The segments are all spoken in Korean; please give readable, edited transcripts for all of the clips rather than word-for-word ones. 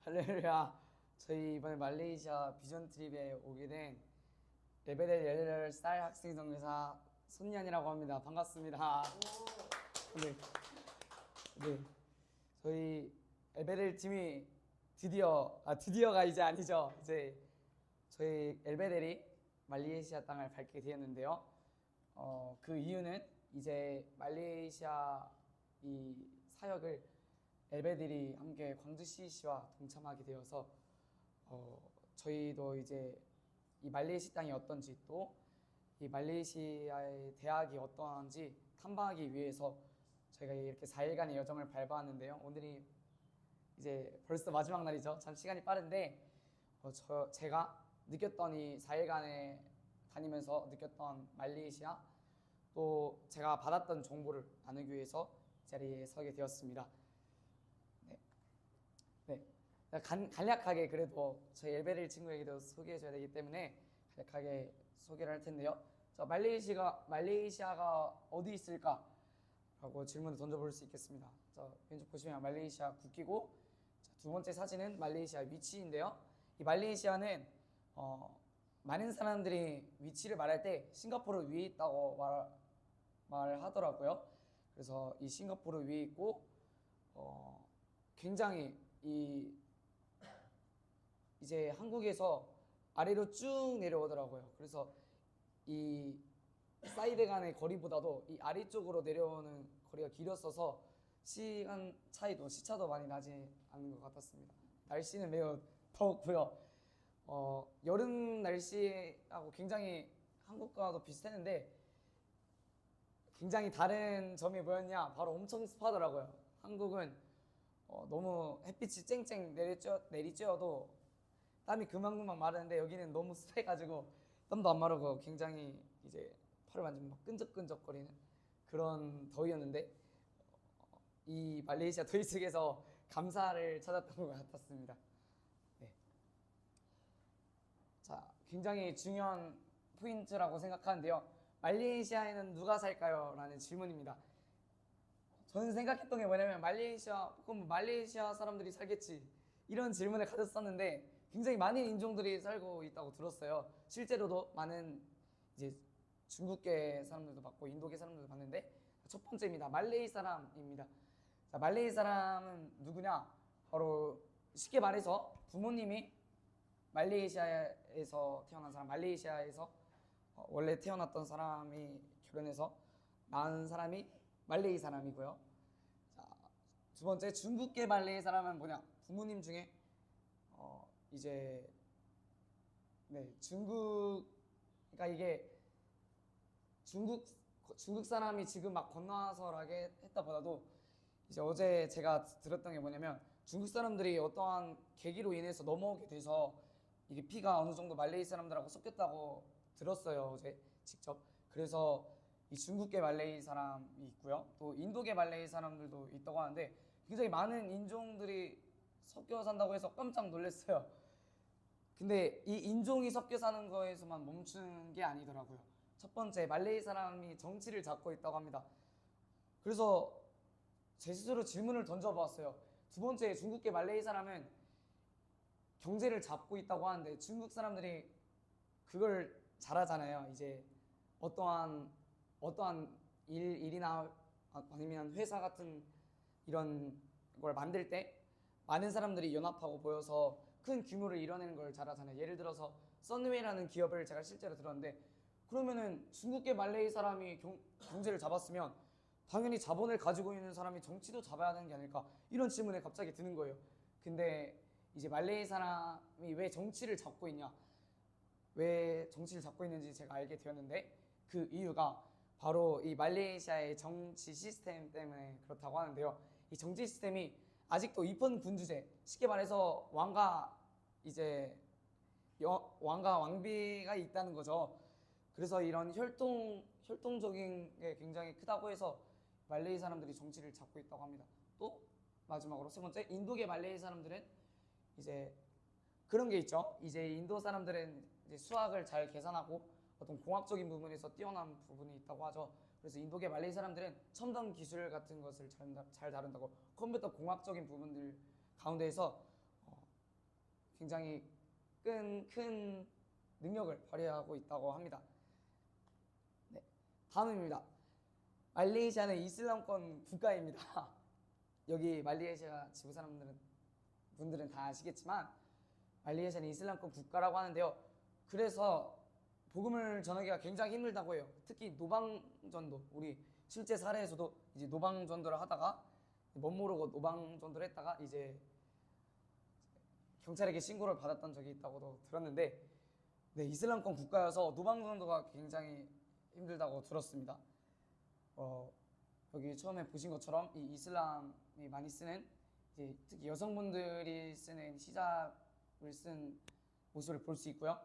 할렐루야. 저희 이번에 말레이시아 비전 트립에 오게 된 레베델 18살 학생 정교사 손년이라고 합니다. 반갑습니다. 네, 네. 저희 엘베델 팀이 드디어가 이제 아니죠. 이제 저희 엘베델이 말레이시아 땅을 밟게 되었는데요. 그 이유는 이제 말레이시아 이 사역을 엘베델이 함께 광주 CC와 동참하게 되어서 저희도 이제 이 말레이시아 땅이 어떤지 또 이 말레이시아의 대학이 어떠한지 탐방하기 위해서 저희가 이렇게 4일간의 여정을 밟아왔는데요. 오늘이 이제 벌써 마지막 날이죠. 참 시간이 빠른데 제가 느꼈던 이 4일간에 다니면서 느꼈던 말레이시아 또 제가 받았던 정보를 나누기 위해서 이 자리에 서게 되었습니다. 네. 간략하게 그래도 저희 엘베릴 친구에게도 소개해줘야 되기 때문에 간략하게 소개를 할 텐데요. 말레이시아가 어디 있을까? 라고 질문을 던져볼 수 있겠습니다. 왼쪽 보시면 말레이시아 국기고 두 번째 사진은 말레이시아 위치인데요. 이 말레이시아는 많은 사람들이 위치를 말할 때 싱가포르 위에 있다고 말하더라고요. 그래서 이 싱가포르 위에 있고 굉장히 이제 한국에서 아래로 쭉 내려오더라고요. 그래서 이 사이드 간의 거리보다도 이 아래쪽으로 내려오는 거리가 길었어서 시차도 많이 나지 않는 것 같았습니다. 날씨는 매우 더웠고요. 여름 날씨하고 굉장히 한국과도 비슷했는데 굉장히 다른 점이 뭐였냐? 바로 엄청 습하더라고요. 한국은 너무 햇빛이 쨍쨍 내리쬐어도 땀이 금방금방 마르는데 여기는 너무 습해가지고 땀도 안 마르고 굉장히 이제 팔을 만지면 막 끈적끈적거리는 그런 더위였는데 이 말레이시아 더위 속에서 감사를 찾았던 것 같았습니다. 네. 자, 굉장히 중요한 포인트라고 생각하는데요. 말레이시아에는 누가 살까요? 라는 질문입니다. 저는 생각했던 게 뭐냐면 그럼 말레이시아 사람들이 살겠지 이런 질문을 가졌었는데 굉장히 많은 인종들이 살고 있다고 들었어요. 실제로도 많은 이제 중국계 사람들도 봤고 인도계 사람들도 봤는데 첫 번째입니다. 말레이 사람입니다. 자, 말레이 사람은 누구냐? 바로 쉽게 말해서 부모님이 말레이시아에서 태어난 사람, 말레이시아에서 원래 태어났던 사람이 결혼해서 낳은 사람이 말레이 사람이고요. 자, 두 번째 중국계 말레이 사람은 뭐냐? 부모님 중에 이제 그러니까 이게 중국 사람이 지금 막 건너와서라게 했다보다도 이제 어제 제가 들었던 게 뭐냐면 중국 사람들이 어떠한 계기로 인해서 넘어오게 돼서 이게 피가 어느 정도 말레이 사람들하고 섞였다고 들었어요. 어제 직접. 그래서 이 중국계 말레이 사람이 있고요. 또 인도계 말레이 사람들도 있다고 하는데 굉장히 많은 인종들이 섞여 산다고 해서 깜짝 놀랐어요. 근데 이 인종이 섞여 사는 거에서만 멈춘 게 아니더라고요. 첫 번째, 말레이 사람이 정치를 잡고 있다고 합니다. 그래서 제 스스로 질문을 던져보았어요. 두 번째, 중국계 말레이 사람은 경제를 잡고 있다고 하는데 중국 사람들이 그걸 잘하잖아요. 이제 어떠한 일이나 아니면 회사 같은 이런 걸 만들 때 많은 사람들이 연합하고 모여서 큰 규모를 이뤄내는 걸 잘하잖아요. 예를 들어서 썬웨이라는 기업을 제가 실제로 들었는데 그러면은 중국계 말레이 사람이 경제를 잡았으면 당연히 자본을 가지고 있는 사람이 정치도 잡아야 되는 게 아닐까 이런 질문에 갑자기 드는 거예요. 근데 이제 말레이 사람이 왜 정치를 잡고 있냐, 왜 정치를 잡고 있는지 제가 알게 되었는데 그 이유가 바로 이 말레이시아의 정치 시스템 때문에 그렇다고 하는데요. 이 정치 시스템이 아직도 입헌 군주제, 쉽게 말해서 왕비가 있다는 거죠. 그래서 이런 혈통적인 게 굉장히 크다고 해서 말레이 사람들이 정치를 잡고 있다고 합니다. 또 마지막으로 세 번째, 인도계 말레이 사람들은 이제 그런 게 있죠. 이제 인도 사람들은 이제 수학을 잘 계산하고 어떤 공학적인 부분에서 뛰어난 부분이 있다고 하죠. 그래서 인도계 말레이 사람들은 첨단 기술 같은 것을 잘 다룬다고 컴퓨터 공학적인 부분들 가운데에서 굉장히 큰 능력을 발휘하고 있다고 합니다. 네, 다음입니다. 말레이시아는 이슬람권 국가입니다. 여기 말레이시아 지구 분들은 다 아시겠지만 말레이시아는 이슬람권 국가라고 하는데요. 그래서 복음을 전하기가 굉장히 힘들다고 해요. 특히 노방전도, 우리 실제 사례에서도 이제 노방전도를 하다가 멋모르고 노방전도를 했다가 이제 경찰에게 신고를 받았던 적이 있다고도 들었는데, 네, 이슬람권 국가여서 노방전도가 굉장히 힘들다고 들었습니다. 여기 처음에 보신 것처럼 이 이슬람이 많이 쓰는, 이제 특히 여성분들이 쓰는 히잡을 쓴 모습을 볼 수 있고요.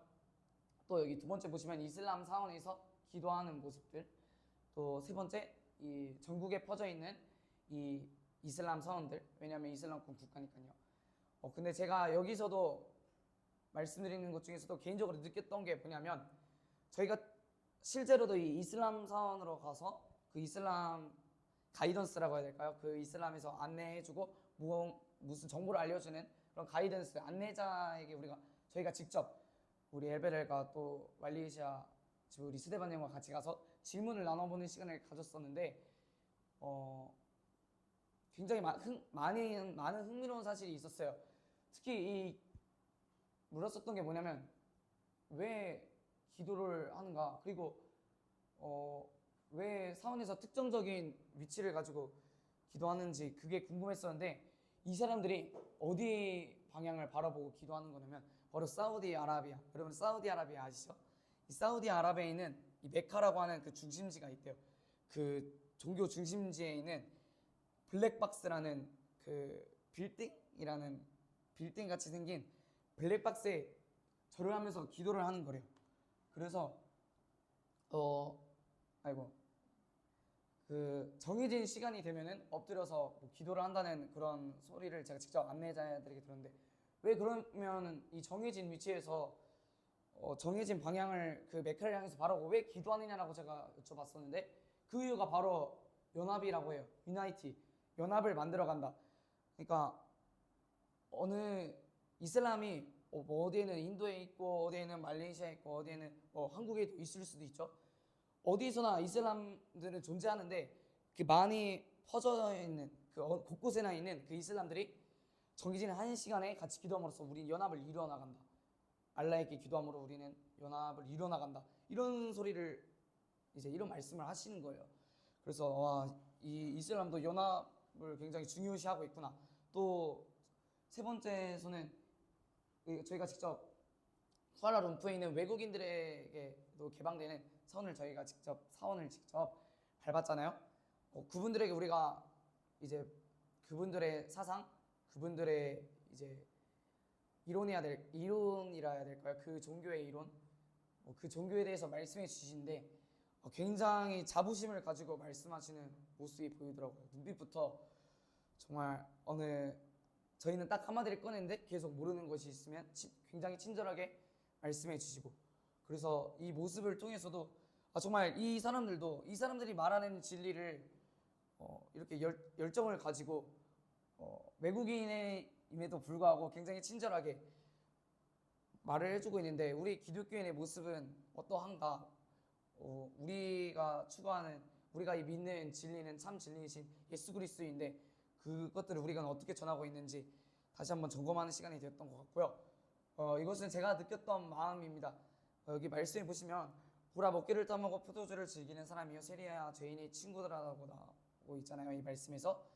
또 여기 두 번째 보시면 이슬람 사원에서 기도하는 모습들, 또 세 번째 이 전국에 퍼져 있는 이 이슬람 사원들, 왜냐하면 이슬람권 국가니까요. 근데 제가 여기서도 말씀드리는 것 중에서도 개인적으로 느꼈던 게 뭐냐면, 저희가 실제로도 이 이슬람 사원으로 가서 그 이슬람 가이던스라고 해야 될까요? 그 이슬람에서 안내해주고 무슨 정보를 알려주는 그런 가이던스 안내자에게 저희가 직접 우리 엘베렐과 또 말레이시아 우리 스데반 형과 같이 가서 질문을 나눠보는 시간을 가졌었는데, 굉장히 많은 흥미로운 사실이 있었어요. 특히 물었었던 게 뭐냐면, 왜 기도를 하는가, 그리고 왜 사원에서 특정적인 위치를 가지고 기도하는지 그게 궁금했었는데, 이 사람들이 어디 방향을 바라보고 기도하는 거냐면 바로 사우디아라비아. 여러분 사우디아라비아 아시죠? 이 사우디아라비아에 있는 이 메카라고 하는 그 중심지가 있대요. 그 종교 중심지에 있는 블랙박스라는 그 빌딩 같이 생긴 블랙박스에 절을 하면서 기도를 하는 거래요. 그래서 그 정해진 시간이 되면은 엎드려서 뭐 기도를 한다는 그런 소리를 제가 직접 안내자들에게 들었는데, 왜 그러면 이 정해진 위치에서 정해진 방향을 그 메카를 향해서 바라고 왜 기도하느냐라고 제가 여쭤봤었는데, 그 이유가 바로 연합이라고 해요. 유나이티, 연합을 만들어 간다. 그러니까 어느 이슬람이 뭐 어디에는 인도에 있고 어디에는 말레이시아에 있고 어디에는 한국에 있을 수도 있죠. 어디서나 이슬람들은 존재하는데, 그 많이 퍼져 있는 그 곳곳에나 있는 그 이슬람들이 정해진 한 시간에 같이 기도함으로써 우리는 연합을 이루어 나간다. 알라에게 기도함으로 우리는 연합을 이루어 나간다. 이런 소리를 이런 말씀을 하시는 거예요. 그래서 이 이슬람도 연합을 굉장히 중요시하고 있구나. 또 세 번째에서는 저희가 직접 쿠알라룸푸르에 있는 외국인들에게도 개방되는 사원을 직접 밟았잖아요. 그분들에게 우리가 이제 그분들의 사상, 그분들의 이제 이론이라 해야 될까요? 그 종교의 이론, 그 종교에 대해서 말씀해 주시는데 굉장히 자부심을 가지고 말씀하시는 모습이 보이더라고요. 눈빛부터 정말 저희는 딱 한마디를 꺼냈는데 계속 모르는 것이 있으면 굉장히 친절하게 말씀해 주시고, 그래서 이 모습을 통해서도 정말 이 사람들이 말하는 진리를 이렇게 열정을 가지고 외국인임에도 불구하고 굉장히 친절하게 말을 해주고 있는데, 우리 기독교인의 모습은 어떠한가? 우리가 믿는 진리는 참 진리이신 예수 그리스도인데, 그것들을 우리가 어떻게 전하고 있는지 다시 한번 점검하는 시간이 되었던 것 같고요. 이것은 제가 느꼈던 마음입니다. 여기 말씀해 보시면 보라 먹기를 따먹어 포도주를 즐기는 사람이요 세리야 죄인의 친구들하고 나오고 있잖아요. 이 말씀에서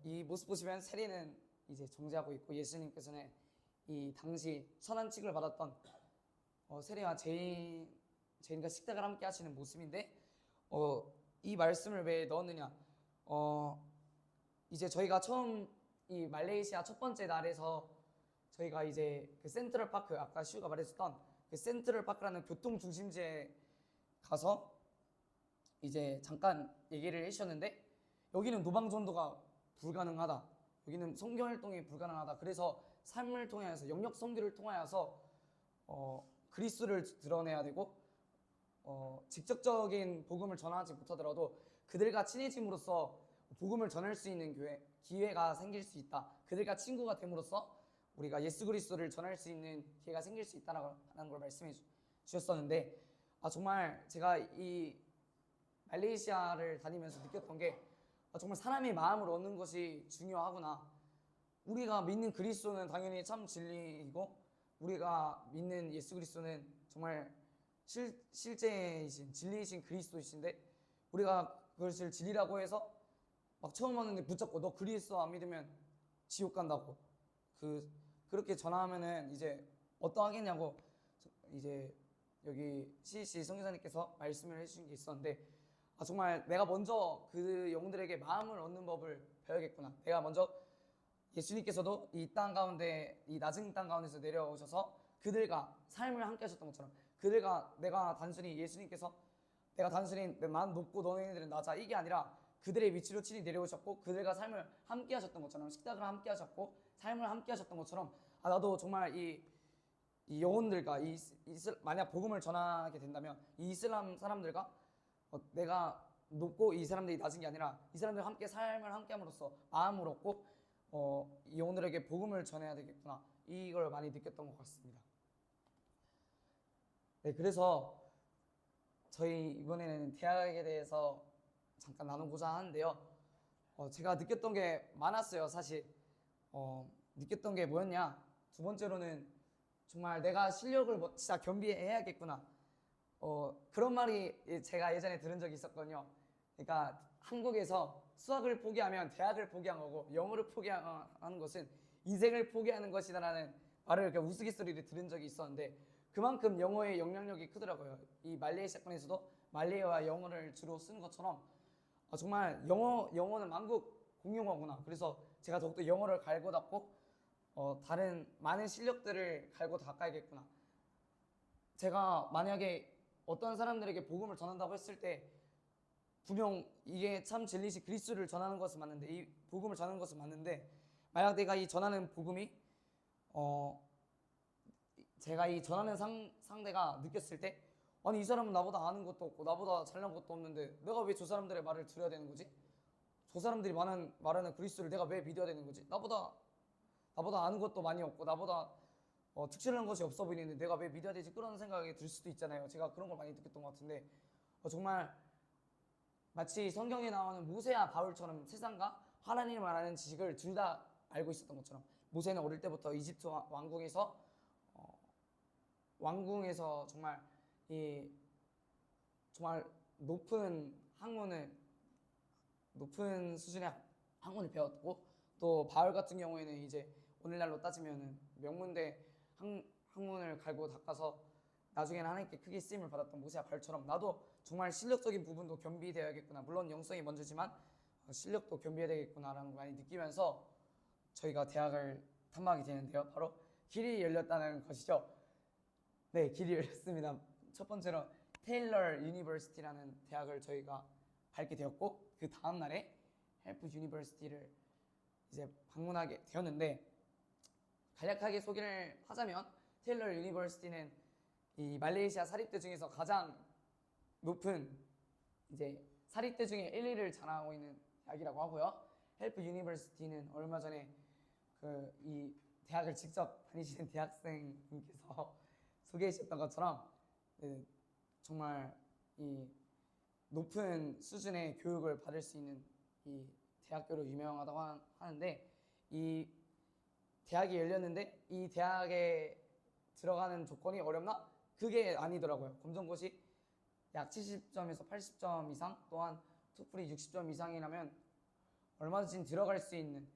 이 모습 보시면 세리는 이제 정죄하고 있고, 예수님께서는 이 당시 선한 취급을 받았던 세리와 죄인과 식탁을 함께 하시는 모습인데, 이 말씀을 왜 넣었느냐? 이제 저희가 처음 이 말레이시아 첫 번째 날에서 저희가 이제 그 센트럴 파크, 아까 슈가 말했었던 그 센트럴 파크라는 교통 중심지에 가서 이제 잠깐 얘기를 해주셨는데, 여기는 노방 전도가 불가능하다. 여기는 선교 활동이 불가능하다. 그래서 삶을 통하여서 영역 선교를 통하여서 그리스도를 드러내야 되고, 직접적인 복음을 전하지 못하더라도 그들과 친해짐으로써 복음을 전할 수 있는 기회가 생길 수 있다. 그들과 친구가 됨으로써 우리가 예수 그리스도를 전할 수 있는 기회가 생길 수 있다라는 걸 말씀해 주셨었는데 정말 제가 이 말레이시아를 다니면서 느꼈던 게 정말 사람의 마음을 얻는 것이 중요하구나. 우리가 믿는 그리스도는 당연히 참 진리이고 우리가 믿는 예수 그리스도는 정말 실제이신 진리이신 그리스도이신데 우리가 그것을 진리라고 해서 막 처음 왔는데 붙잡고 너 그리스도 안 믿으면 지옥 간다고 그렇게 전하면은 이제 어떠하겠냐고 이제 여기 CC 성교사님께서 말씀을 해주신 게 있었는데 정말 내가 먼저 그 영들에게 마음을 얻는 법을 배워야겠구나. 내가 먼저 예수님께서도 이 땅 가운데 이 낮은 땅 가운데서 내려오셔서 그들과 삶을 함께 하셨던 것처럼 그들과 내가 단순히 예수님께서 내가 단순히 난 높고 너네들은 낮아 이게 아니라 그들의 위치로 친히 내려오셨고 그들과 삶을 함께 하셨던 것처럼 식탁을 함께 하셨고 삶을 함께 하셨던 것처럼 나도 정말 이 영혼들과 만약 복음을 전하게 된다면 이 이슬람 사람들과 내가 높고 이 사람들이 낮은 게 아니라 이 사람들과 함께 삶을 함께 함으로써 마음을 얻고 이 영혼들에게 복음을 전해야 되겠구나 이걸 많이 느꼈던 것 같습니다. 네, 그래서 저희 이번에는 대학에 대해서 잠깐 나누고자 하는데요. 제가 느꼈던 게 많았어요. 사실 느꼈던 게 뭐였냐, 두 번째로는 정말 내가 실력을 진짜 겸비해야겠구나 그런 말이 제가 예전에 들은 적이 있었거든요. 그러니까 한국에서 수학을 포기하면 대학을 포기한 거고 영어를 포기하는 것은 인생을 포기하는 것이다라는 말을 이렇게 우스갯소리를 들은 적이 있었는데 그만큼 영어의 영향력이 크더라고요. 이 말레이시아권에서도 말레이어와 영어를 주로 쓰는 것처럼 정말 영어는 만국 공용어구나. 그래서 제가 더욱더 영어를 갈고 닦고 다른 많은 실력들을 갈고 닦아야겠구나. 제가 만약에 어떤 사람들에게 복음을 전한다고 했을 때 분명 이게 참 진리시 그리스도를 전하는 것은 맞는데 이 복음을 전하는 것은 맞는데 만약 내가 이 전하는 복음이 제가 이 전하는 상대가 느꼈을 때 아니 이 사람은 나보다 아는 것도 없고 나보다 잘난 것도 없는데 내가 왜 저 사람들의 말을 들어야 되는 거지? 저 사람들이 말하는 그리스도를 내가 왜 믿어야 되는 거지? 나보다 아는 것도 많이 없고 나보다 특출난 것이 없어 보이는데 내가 왜 믿어야 되지? 그런 생각이 들 수도 있잖아요. 제가 그런 걸 많이 느꼈던 것 같은데 정말 마치 성경에 나오는 모세와 바울처럼 세상과 하나님을 말하는 지식을 둘 다 알고 있었던 것처럼 모세는 어릴 때부터 이집트 왕궁에서 정말 높은 수준의 학문을 배웠고 또 바울 같은 경우에는 이제 오늘날로 따지면은 명문대 학문을 갈고 닦아서 나중에는 하나님께 크게 쓰임을 받았던 모세와 바울처럼 나도 정말 실력적인 부분도 겸비되어야겠구나. 물론 영성이 먼저지만 실력도 겸비해야 되겠구나라는 걸 많이 느끼면서 저희가 대학을 탐방하게 되는데요. 바로 길이 열렸다는 것이죠. 네, 길이 열렸습니다. 첫 번째로 테일러 유니버시티라는 대학을 저희가 밟게 되었고 그 다음 날에 헬프 유니버시티를 이제 방문하게 되었는데 간략하게 소개를 하자면 테일러 유니버시티는 이 말레이시아 사립대 중에서 가장 높은 이제 사립대 중에 1, 2를 자랑하고 있는 대학이라고 하고요. 헬프 유니버시티는 얼마 전에 이 대학을 직접 다니시는 대학생님께서 소개해 주셨던 것처럼 정말 이 높은 수준의 교육을 받을 수 있는 이 대학교로 유명하다고 하는데 이 대학이 열렸는데 이 대학에 들어가는 조건이 어렵나? 그게 아니더라고요. 검정고시 약 70점에서 80점 이상 또한 토플이 60점 이상이라면 얼마든지 들어갈 수 있는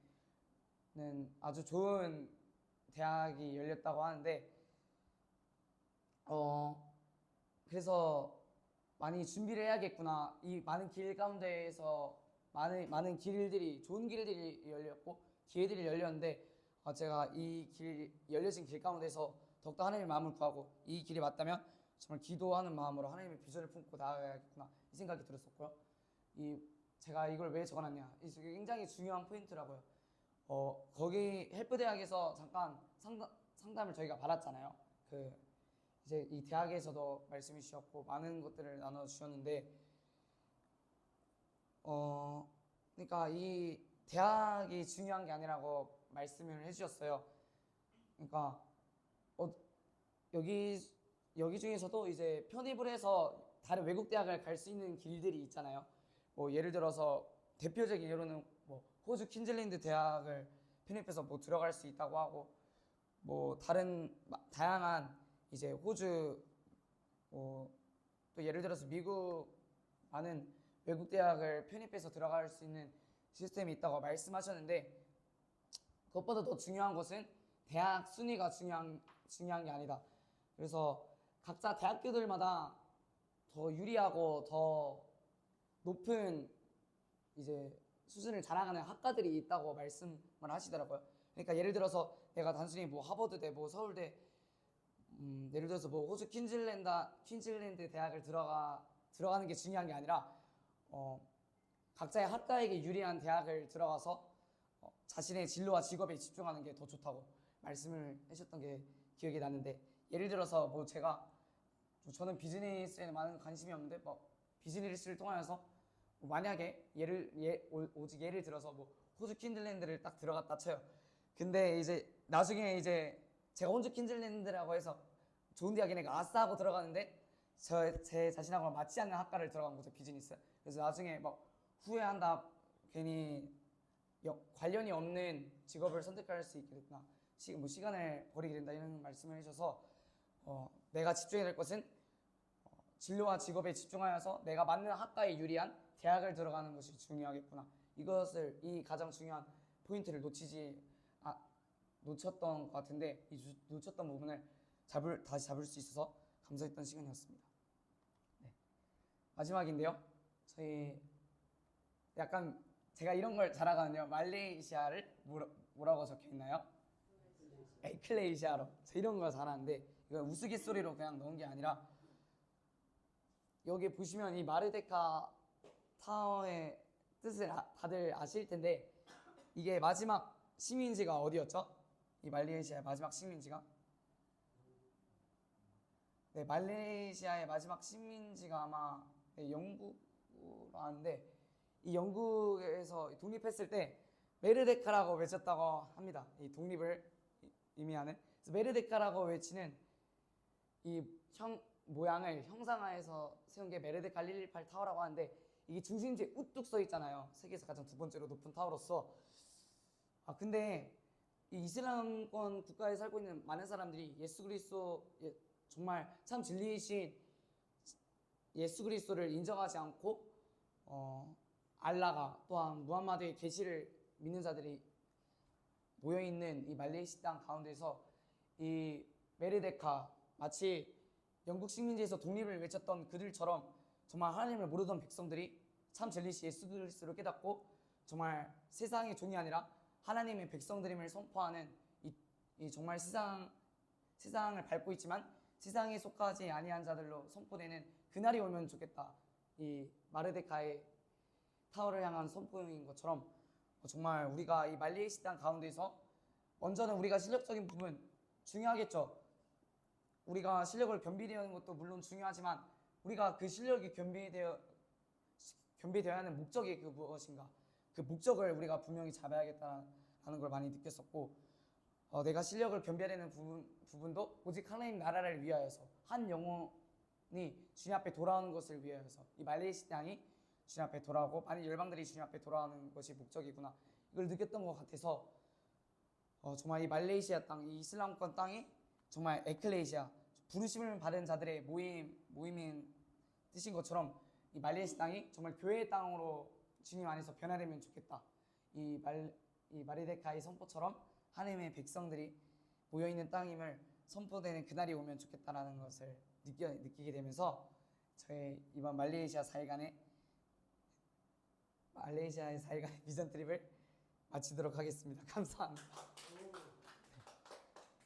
아주 좋은 대학이 열렸다고 하는데 그래서 많이 준비를 해야겠구나. 이 많은 길 가운데에서 많은 길들이 좋은 길들이 열렸고 기회들이 열렸는데 제가 이 열려진 길 가운데서 더욱더 하나님의 마음을 구하고 이 길이 맞다면 정말 기도하는 마음으로 하나님의 비전을 품고 나아가야겠구나 이 생각이 들었었고요. 제가 이걸 왜 적어놨냐, 이게 굉장히 중요한 포인트라고요. 거기 헬프 대학에서 잠깐 상담을 저희가 받았잖아요. 이제 이 대학에서도 말씀해 주셨고 많은 것들을 나눠 주셨는데 그러니까 이 대학이 중요한 게 아니라고 말씀을 해주셨어요. 그러니까 어, 여기 중에서도 이제 편입을 해서 다른 외국 대학을 갈 수 있는 길들이 있잖아요. 뭐 예를 들어서 대표적인 예로는 뭐 호주 퀸즐랜드 대학을 편입해서 뭐 들어갈 수 있다고 하고, 뭐 다른 다양한 이제 호주 또 예를 들어서 미국 많은 외국 대학을 편입해서 들어갈 수 있는 시스템이 있다고 말씀하셨는데, 그것보다 더 중요한 것은 대학 순위가 중요한 게 아니다. 그래서 각자 대학교들마다 더 유리하고 더 높은 이제 수준을 자랑하는 학과들이 있다고 말씀을 하시더라고요. 그러니까 예를 들어서 내가 단순히 뭐 하버드대, 뭐 서울대, 예를 들어서 뭐 호주 퀸즐랜드 대학을 들어가는 게 중요한 게 아니라 각자의 학과에게 유리한 대학을 들어가서 자신의 진로와 직업에 집중하는 게 더 좋다고 말씀을 하셨던 게 기억이 나는데, 예를 들어서 뭐 저는 비즈니스에는 많은 관심이 없는데 뭐 비즈니스를 통하여서 뭐 만약에 오직 예를 들어서 뭐 호주 퀸즐랜드를 딱 들어갔다 쳐요. 근데 이제 나중에 이제 제가 호주 퀸즐랜드라고 해서 좋은 대학이니까 아싸 하고 들어가는데 제 자신하고 맞지 않는 학과를 들어간 거죠, 비즈니스. 그래서 나중에 막 후회한다, 괜히 관련이 없는 직업을 선택할 수 있게 됐다, 시간을 버리게 된다, 이런 말씀을 해주셔서 내가 집중해야 될 것은 진로와 직업에 집중하여서 내가 맞는 학과에 유리한 대학을 들어가는 것이 중요하겠구나, 이 가장 중요한 포인트를 놓쳤던 것 같은데, 이 놓쳤던 부분을 다시 잡을 수 있어서 감사했던 시간이었습니다. 네. 마지막인데요, 저희 약간 제가 이런 걸 잘하거든요. 말레이시아를 뭐라고 적혀 있나요? 에클레이시아로. 저 이런 걸 잘하는데, 이거 우스갯소리로 그냥 넣은 게 아니라, 여기 보시면 이 마르데카 타워의 뜻을 다들 아실 텐데, 이게 마지막 식민지가 어디였죠? 이 말레이시아의 마지막 식민지가? 네, 말레이시아의 마지막 식민지가 아마 영국으로 아는데, 이 영국에서 독립했을 때 메르데카라고 외쳤다고 합니다. 이 독립을 의미하는. 그래서 메르데카라고 외치는 이 모양을 형상화해서 세운 게 메르데카 118 타워라고 하는데, 이게 중심지에 우뚝 서 있잖아요. 세계에서 가장 두 번째로 높은 타워로서. 근데 이 이슬람권 국가에 살고 있는 많은 사람들이 예수 그리스도, 정말 참 진리이신 예수 그리스도를 인정하지 않고 알라가 또한 무함마드의 계시를 믿는 자들이 모여있는 이 말레이시아 땅 가운데서 이 메르데카, 마치 영국 식민지에서 독립을 외쳤던 그들처럼 정말 하나님을 모르던 백성들이 참 진리신 예수 그리스도를 깨닫고 정말 세상의 종이 아니라 하나님의 백성들임을 선포하는 이 정말 세상을 밟고 있지만 세상에 속하지 아니한 자들로 선포되는 그날이 오면 좋겠다. 이 마르데카의 타워를 향한 선포인 것처럼 정말 우리가 이 말레이시아 땅 가운데서 먼저는 우리가 실력적인 부분 중요하겠죠. 우리가 실력을 겸비되는 것도 물론 중요하지만, 우리가 그 실력이 겸비되어야 하는 목적이 무엇인가, 그 목적을 우리가 분명히 잡아야겠다는 걸 많이 느꼈었고, 내가 실력을 겸비해야 되는 부분도 오직 하나님 나라를 위하여서, 한 영혼이 주님 앞에 돌아오는 것을 위하여서, 이 말레이시아 땅이 주님 앞에 돌아오고 많은 열방들이 주님 앞에 돌아오는 것이 목적이구나, 이걸 느꼈던 것 같아서 정말 이 말레이시아 땅, 이 이슬람권 땅이 정말 에클레시아, 부르심을 받은 자들의 모임인 뜻인 것처럼 이 말레이시아 땅이 정말 교회의 땅으로 주님 안에서 변화되면 좋겠다. 이 마르데카의 선포처럼 하나님의 백성들이 모여있는 땅임을 선포되는 그날이 오면 좋겠다라는 것을 느끼게 되면서 저의 이번 말레이시아의 4일간의 비전 트립을 마치도록 하겠습니다. 감사합니다.